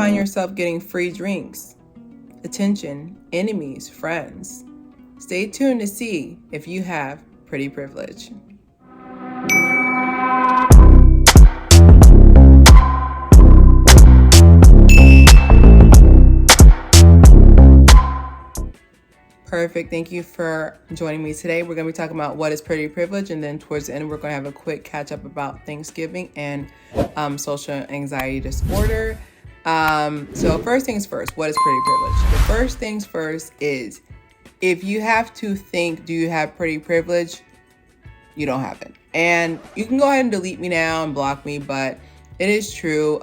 find yourself getting free drinks, attention, enemies, friends? Stay tuned to see if you have pretty privilege. Perfect. Thank you for joining me today. We're going to be talking about what is pretty privilege, and then towards the end, we're going to have a quick catch up about Thanksgiving and social anxiety disorder. So first things first, what is pretty privilege? The first things first is, if you have to think, do you have pretty privilege? You don't have it. And you can go ahead and delete me now and block me, but it is true.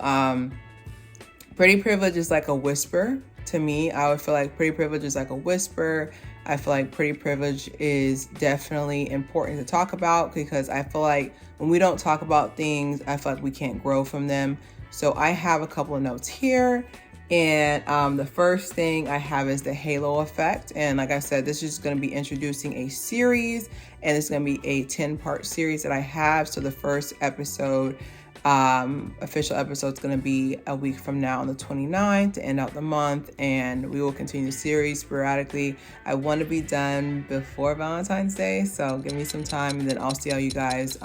Pretty privilege is like a whisper. To me, I would feel like pretty privilege is like a whisper. I feel like pretty privilege is definitely important to talk about, because I feel like when we don't talk about things, I feel like we can't grow from them. So I have a couple of notes here. And the first thing I have is the halo effect. And like I said, this is going to be introducing a series, and it's going to be a 10-part series that I have. So the first episode, official episode, is going to be a week from now on the 29th to end out the month, and we will continue the series sporadically. I want to be done before Valentine's Day, so give me some time, and then I'll see how you guys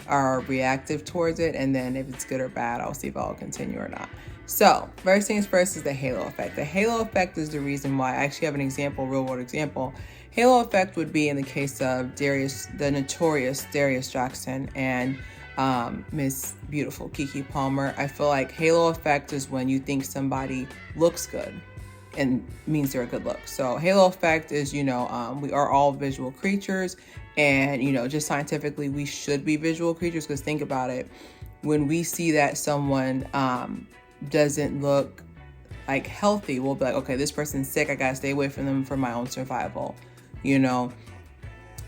are reactive towards it, and then if it's good or bad, I'll see if I'll continue or not. So first things first is the halo effect. The halo effect is the reason why. I actually have an example, real world example. Halo effect would be in the case of the notorious Darius Jackson and Miss Beautiful Keke Palmer. I feel like halo effect is when you think somebody looks good and means they're a good look. So halo effect is, we are all visual creatures, and, just scientifically, we should be visual creatures, because think about it. When we see that someone doesn't look like healthy, we'll be like, okay, this person's sick. I gotta stay away from them for my own survival,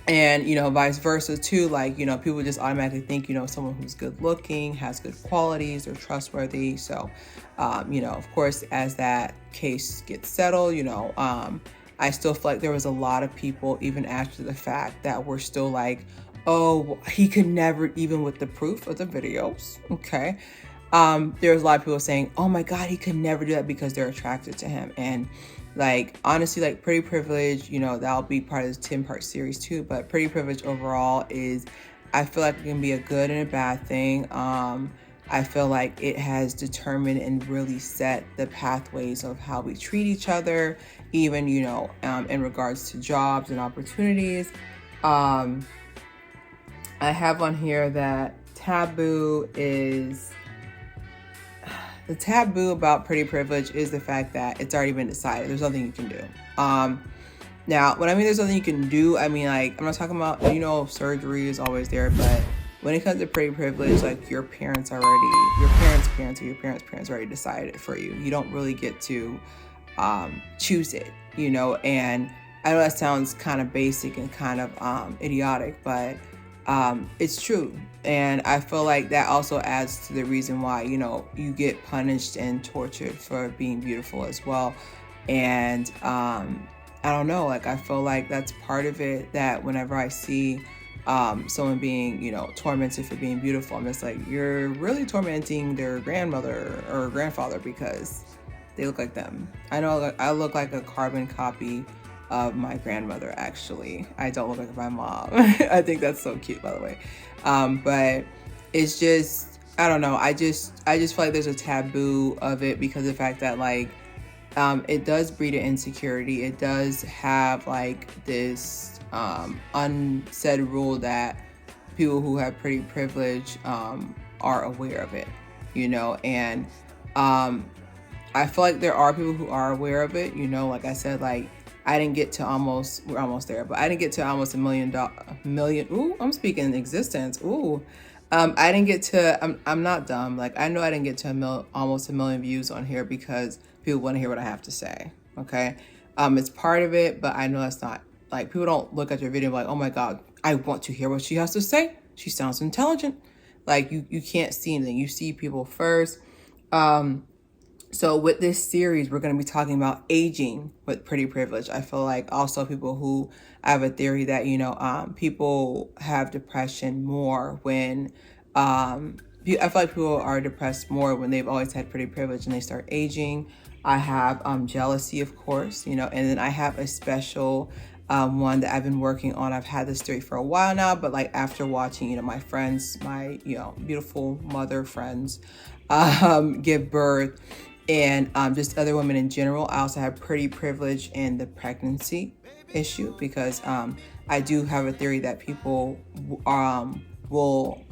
And, vice versa too, like, people just automatically think, someone who's good looking, has good qualities, or trustworthy. So, of course, as that case gets settled, I still feel like there was a lot of people, even after the fact, that were still like, oh, he could never, even with the proof of the videos. Okay. There's a lot of people saying, oh my God, he could never do that because they're attracted to him. And like, honestly, like pretty privilege, that'll be part of this 10-part series too. But pretty privilege overall is, I feel like it can be a good and a bad thing. I feel like it has determined and really set the pathways of how we treat each other, even, in regards to jobs and opportunities. I have on here that the taboo about pretty privilege is the fact that it's already been decided. There's nothing you can do. Now, when I mean there's nothing you can do, I mean, like, I'm not talking about, surgery is always there, but when it comes to pretty privilege, like, your parents' parents already decided it for you. You don't really get to choose it, and I know that sounds kind of basic and kind of idiotic, but it's true. And I feel like that also adds to the reason why, you get punished and tortured for being beautiful as well. And I don't know, like, I feel like that's part of it, that whenever I see someone being, tormented for being beautiful, I'm just like, you're really tormenting their grandmother or grandfather because they look like them. I know I look like a carbon copy of my grandmother, actually. I don't look like my mom. I think that's so cute, by the way. But it's just, I don't know. I just feel like there's a taboo of it because of the fact that, like, it does breed an insecurity. It does have, like, this unsaid rule that people who have pretty privilege are aware of it, and I feel like there are people who are aware of it, like I said, like, I didn't get to we're almost there, but I didn't get to almost a million. Ooh, I'm speaking in existence. Ooh. I didn't get to, I'm not dumb. Like, I know I didn't get to almost a million views on here because people want to hear what I have to say. Okay. It's part of it, but I know that's not, like, people don't look at your video and be like, oh my God, I want to hear what she has to say. She sounds intelligent. Like, you can't see anything. You see people first. So with this series, we're going to be talking about aging with pretty privilege. I feel like also people who, I have a theory that, people have depression more when I feel like people are depressed more when they've always had pretty privilege and they start aging. I have jealousy, of course, and then I have a special one that I've been working on. I've had this theory for a while now, but like after watching, my friends, my beautiful mother friends, give birth, and just other women in general. I also have pretty privilege in the pregnancy issue because I do have a theory that people will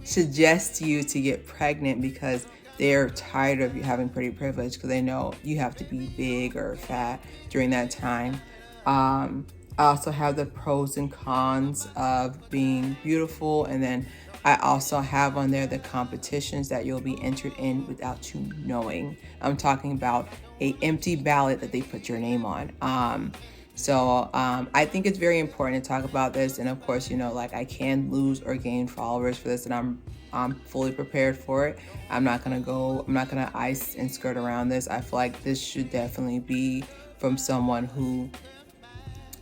suggest you to get pregnant because they're tired of you having pretty privilege because they know you have to be big or fat during that time. I also have the pros and cons of being beautiful, and then I also have on there the competitions that you'll be entered in without you knowing. I'm talking about a empty ballot that they put your name on. So I think it's very important to talk about this. And of course, like I can lose or gain followers for this, and I'm fully prepared for it. I'm not gonna ice and skirt around this. I feel like this should definitely be from someone who,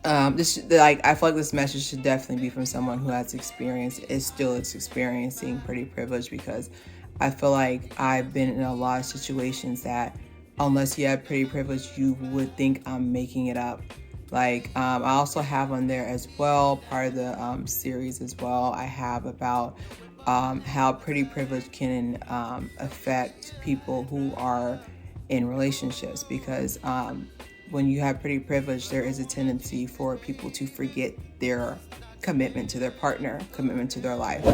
I feel like this message should definitely be from someone who has experience, is experiencing pretty privilege, because I feel like I've been in a lot of situations that unless you have pretty privilege, you would think I'm making it up. Like, I also have on there as well, part of the series as well, I have about how pretty privilege can affect people who are in relationships, because when you have pretty privilege, there is a tendency for people to forget their commitment to their partner, commitment to their life.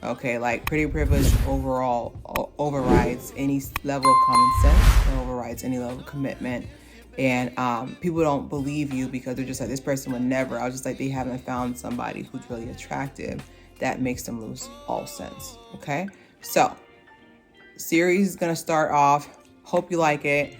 Okay, like pretty privilege overall overrides any level of common sense, it overrides any level of commitment. And people don't believe you because they're just like, this person would never. I was just like, they haven't found somebody who's really attractive that makes them lose all sense. Okay, so series is gonna start off. Hope you like it.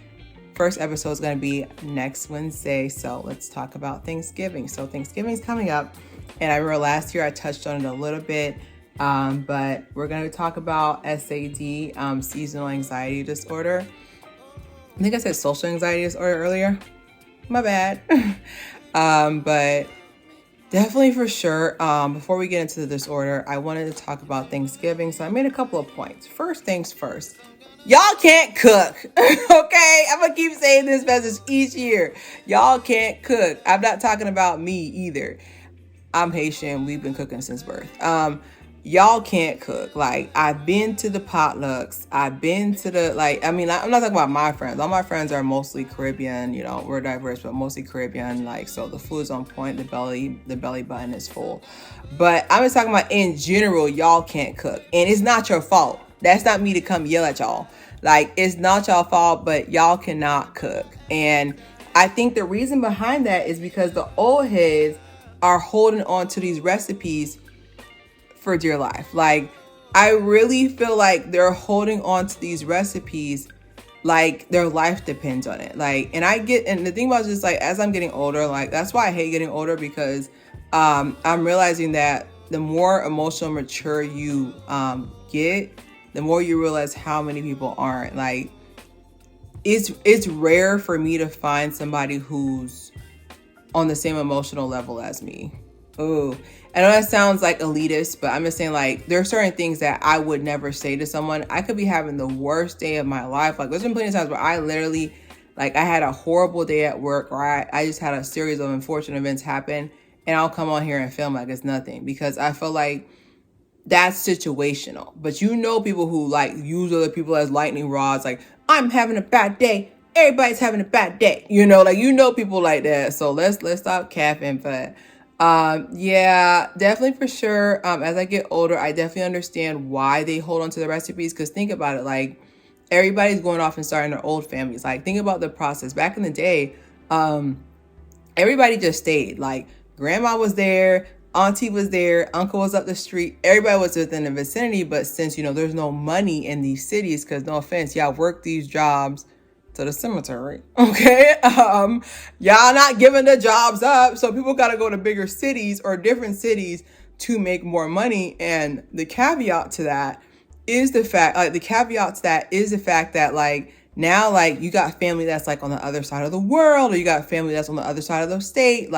First episode is gonna be next Wednesday. So let's talk about Thanksgiving. So Thanksgiving is coming up, and I remember last year I touched on it a little bit, but we're gonna talk about SAD, seasonal anxiety disorder. I think I said social anxiety disorder earlier. My bad. But definitely for sure, before we get into the disorder, I wanted to talk about Thanksgiving. So I made a couple of points. First things first. Y'all can't cook. Okay? I'm going to keep saying this message each year. Y'all can't cook. I'm not talking about me either. I'm Haitian. We've been cooking since birth. Y'all can't cook. Like, I've been to the potlucks. I've been to the, I'm not talking about my friends. All my friends are mostly Caribbean. We're diverse, but mostly Caribbean. So the food's on point. The belly button is full. But I'm just talking about in general, y'all can't cook. And it's not your fault. That's not me to come yell at y'all. It's not y'all fault, but y'all cannot cook. And I think the reason behind that is because the old heads are holding on to these recipes for dear life. I really feel like they're holding on to these recipes like their life depends on it. And the thing about it is, as I'm getting older, that's why I hate getting older, because I'm realizing that the more emotional mature you get, the more you realize how many people aren't. It's rare for me to find somebody who's on the same emotional level as me. Ooh, I know that sounds like elitist, but I'm just saying, there are certain things that I would never say to someone. I could be having the worst day of my life. There's been plenty of times where I literally, I had a horrible day at work, or I just had a series of unfortunate events happen, and I'll come on here and film like it's nothing, because I feel like that's situational. But people who use other people as lightning rods, I'm having a bad day, everybody's having a bad day, people like that. So let's stop capping. But yeah, definitely for sure. As I get older, I definitely understand why they hold on to the recipes, because think about it, everybody's going off and starting their old families. Think about the process back in the day. Everybody just stayed. Grandma was there, auntie was there, uncle was up the street, everybody was within the vicinity. But since there's no money in these cities, because no offense, y'all work these jobs to the cemetery, okay? Y'all not giving the jobs up, so people got to go to bigger cities or different cities to make more money. And the caveat to that is the fact, that now you got family that's on the other side of the world, or you got family that's on the other side of the state,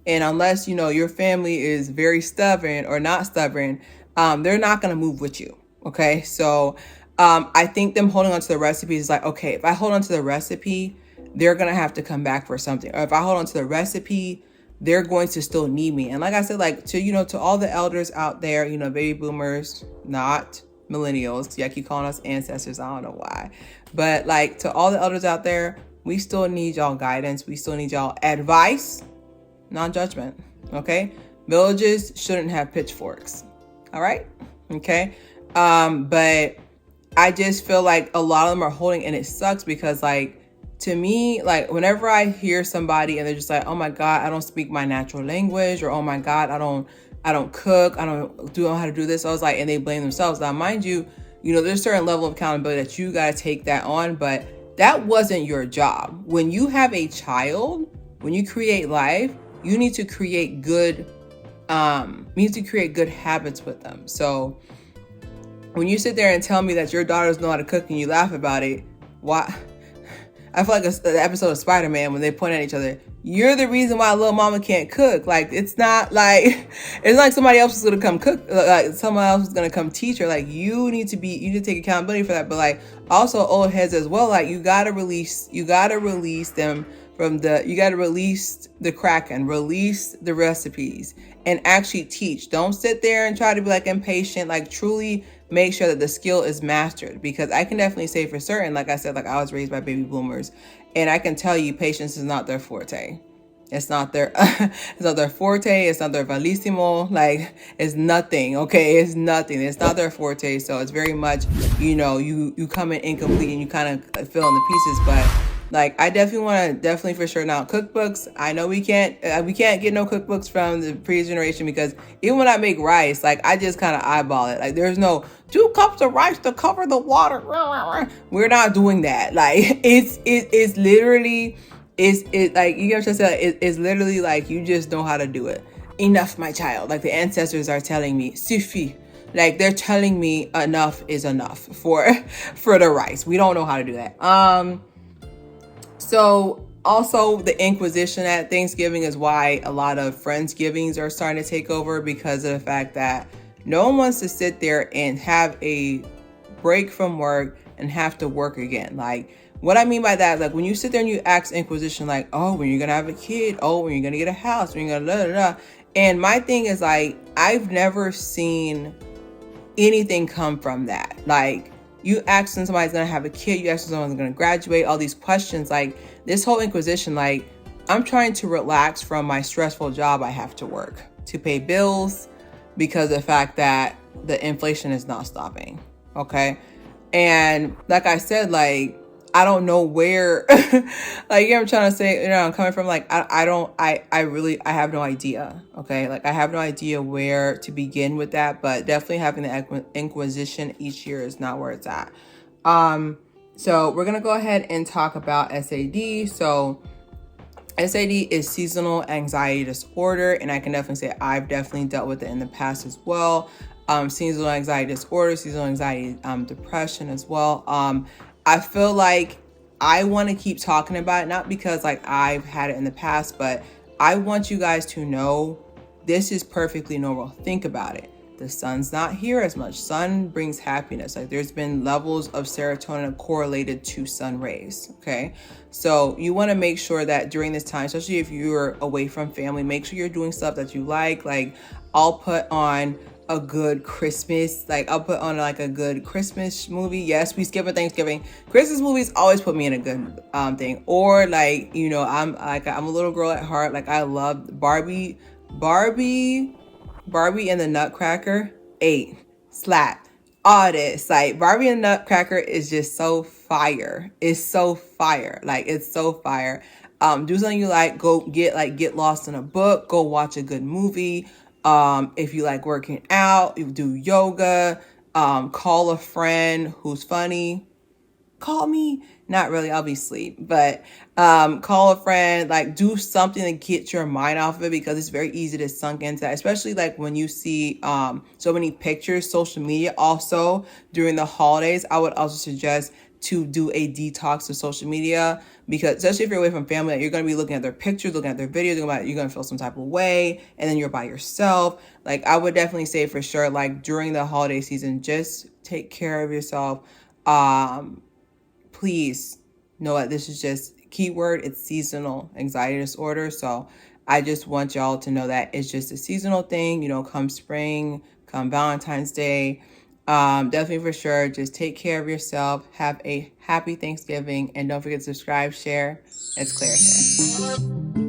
and unless your family is very stubborn or not stubborn, they're not gonna move with you. Okay, so I think them holding on to the recipe is like, okay, if I hold on to the recipe, they're gonna have to come back for something. Or if I hold on to the recipe, they're going to still need me. And like I said, like to all the elders out there, baby boomers, not millennials. Yeah, keep calling us ancestors. I don't know why. But like to all the elders out there, we still need y'all guidance. We still need y'all advice, non-judgment. Okay? Villages shouldn't have pitchforks. All right? Okay? But I just feel like a lot of them are holding, and it sucks because like to me, like whenever I hear somebody and they're just like, oh my God, I don't speak my natural language, or oh my God, I don't cook, I don't know how to do this. I was like, and they blame themselves. Now, mind you, there's a certain level of accountability that you got to take that on, but that wasn't your job. When you have a child, when you create life, you need to create good, habits with them. So when you sit there and tell me that your daughters know how to cook and you laugh about it, why? I feel like the episode of Spider-Man when they point at each other. You're the reason why little mama can't cook. Like, it's not like somebody else is going to come cook. Like someone else is going to come teach her. Like, you need to take accountability for that. But like also old heads as well. Like you got to release them you got to release the Kraken, release the recipes and actually teach. Don't sit there and try to be like impatient, like truly make sure that the skill is mastered, because I can definitely say for certain, like I said, like I was raised by baby boomers, and I can tell you patience is not their forte. It's not their it's not their forte. It's not their valissimo. Like it's nothing. Okay, it's nothing. It's not their forte. So it's very much, you come in incomplete and you kind of fill in the pieces. But like I definitely for sure now cookbooks. I know we can't get no cookbooks from the previous generation, because even when I make rice, like I just kind of eyeball it. Like there's no 2 cups of rice to cover the water. We're not doing that. Like it's literally. It's like, you get what I'm saying? It's literally like you just know how to do it. Enough, my child. Like the ancestors are telling me, suffit. Like they're telling me enough is enough for the rice. We don't know how to do that. So also the Inquisition at Thanksgiving is why a lot of Friendsgivings are starting to take over, because of the fact that no one wants to sit there and have a break from work and have to work again. Like, what I mean by that is like when you sit there and you ask Inquisition, like, oh, when you're gonna have a kid, oh, when you're gonna get a house, when you're gonna da. And my thing is like, I've never seen anything come from that. Like, you ask when somebody's gonna have a kid, you ask when someone's gonna graduate, all these questions, like this whole Inquisition, like I'm trying to relax from my stressful job I have to work to pay bills, because of the fact that the inflation is not stopping. Okay. And like I said, like, I don't know where, like, I'm trying to say, I'm coming from, like, I have no idea. Okay. Like I have no idea where to begin with that, but definitely having the Inquisition each year is not where it's at. So we're going to go ahead and talk about SAD. So SAD is seasonal anxiety disorder. And I can definitely say I've definitely dealt with it in the past as well. Seasonal anxiety disorder, seasonal anxiety, depression as well. I feel like I want to keep talking about it, not because like I've had it in the past, but I want you guys to know this is perfectly normal. Think about it. The sun's not here as much. Sun brings happiness. Like there's been levels of serotonin correlated to sun rays. Okay. So you want to make sure that during this time, especially if you're away from family, make sure you're doing stuff that you like. Like I'll put on a good Christmas, like I'll put on like a good Christmas movie. Yes, we skip a Thanksgiving. Christmas movies always put me in a good thing. Or like, I'm a little girl at heart. Like I love Barbie and the Nutcracker, 8, slap, all this. Like Barbie and the Nutcracker is just so fire. It's so fire. Like it's so fire. Do something you like. Go get lost in a book. Go watch a good movie. If you like working out, you do yoga, call a friend who's funny. Call me. Not really, I'll be asleep, but call a friend, like do something to get your mind off of it, because it's very easy to sunk into that, especially like when you see so many pictures, social media. Also during the holidays, I would also suggest to do a detox of social media, because especially if you're away from family, you're going to be looking at their pictures, looking at their videos, you're going to feel some type of way, and then you're by yourself. Like, I would definitely say for sure, like during the holiday season, just take care of yourself. Please know that this is just keyword, it's seasonal anxiety disorder. So I just want y'all to know that it's just a seasonal thing, you know, come spring, come Valentine's Day. Definitely for sure, just take care of yourself. Have a happy Thanksgiving, and don't forget to subscribe, share. It's Claire here.